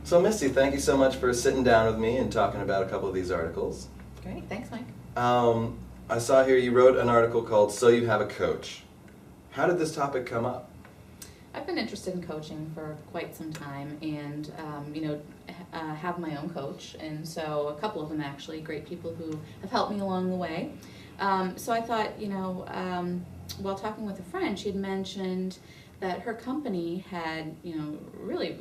So Misty, thank you so much for sitting down with me and talking about a couple of these articles. Great, thanks Mike. I saw here you wrote an article called So You Have a Coach. How did this topic come up? I've been interested in coaching for quite some time and have my own coach, and so a couple of them actually, great people who have helped me along the way. So I thought, while talking with a friend, she had mentioned that her company had, really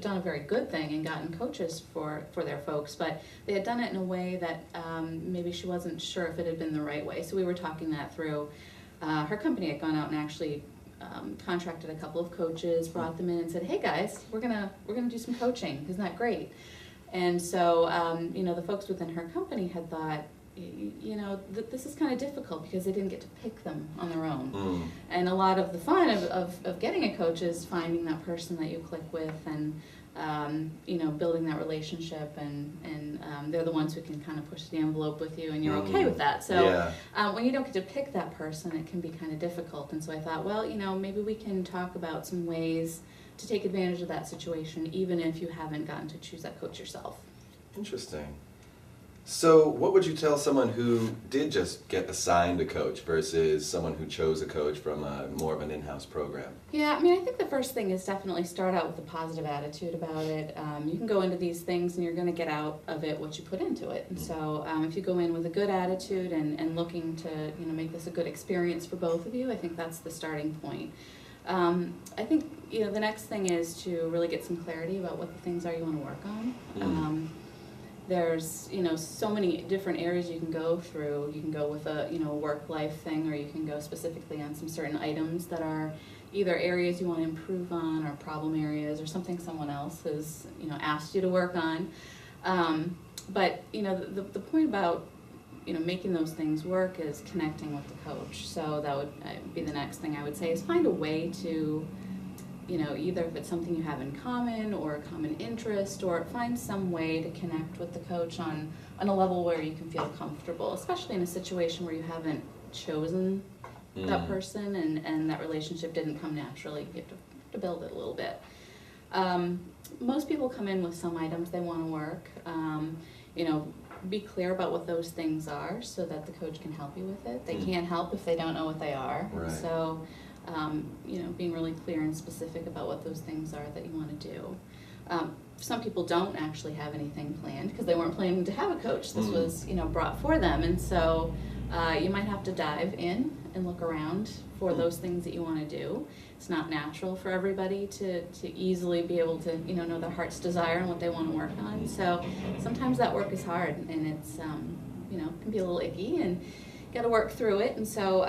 done a very good thing and gotten coaches for their folks, but they had done it in a way that maybe she wasn't sure if it had been the right way. So we were talking that through. Her company had gone out and actually contracted a couple of coaches, brought them in and said, hey guys, we're gonna do some coaching, isn't that great? And so, the folks within her company had thought, this is kind of difficult because they didn't get to pick them on their own. And a lot of the fun of getting a coach is finding that person that you click with and, building that relationship, and they're the ones who can kind of push the envelope with you and you're okay with that. So when you don't get to pick that person, it can be kind of difficult. And so I thought, well, maybe we can talk about some ways to take advantage of that situation even if you haven't gotten to choose that coach yourself. Interesting. So what would you tell someone who did just get assigned a coach versus someone who chose a coach from more of an in-house program? Yeah, I think the first thing is definitely start out with a positive attitude about it. You can go into these things and you're going to get out of it what you put into it. And so if you go in with a good attitude and looking to make this a good experience for both of you, I think that's the starting point. I think the next thing is to really get some clarity about what the things are you want to work on. There's so many different areas you can go through. You can go with a work-life thing, or you can go specifically on some certain items that are either areas you want to improve on, or problem areas, or something someone else has asked you to work on. But the point about making those things work is connecting with the coach. So that would be the next thing I would say, is find a way to either if it's something you have in common or a common interest, or find some way to connect with the coach on a level where you can feel comfortable, especially in a situation where you haven't chosen that person and that relationship didn't come naturally. You have to build it a little bit. Most people come in with some items they want to work. Be clear about what those things are so that the coach can help you with it. They can't help if they don't know what they are. Right. So being really clear and specific about what those things are that you want to do. Some people don't actually have anything planned because they weren't planning to have a coach. This was, brought for them, and so you might have to dive in and look around for those things that you want to do. It's not natural for everybody to easily be able to, know their heart's desire and what they want to work on. So sometimes that work is hard, and it's, can be a little icky, and you got to work through it. And so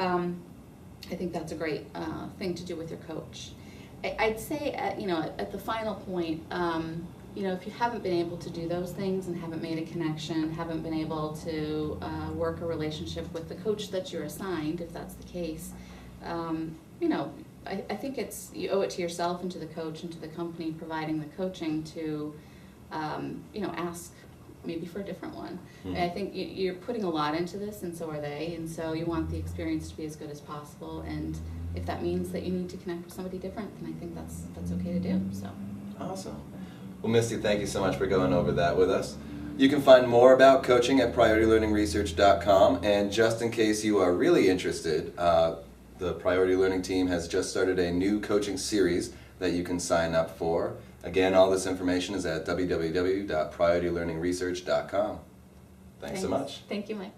I think that's a great thing to do with your coach. I'd say at the final point, if you haven't been able to do those things and haven't made a connection, haven't been able to work a relationship with the coach that you're assigned, if that's the case, I think you owe it to yourself and to the coach and to the company providing the coaching to, ask maybe for a different one. I think you're putting a lot into this, and so are they, and so you want the experience to be as good as possible, and if that means that you need to connect with somebody different, then I think that's okay to do. So awesome. Well, Misty, thank you so much for going over that with us. You can find more about coaching at PriorityLearningResearch.com, and just in case you are really interested, the Priority Learning team has just started a new coaching series that you can sign up for. Again, all this information is at www.PriorityLearningResearch.com. Thanks so much. Thank you, Mike.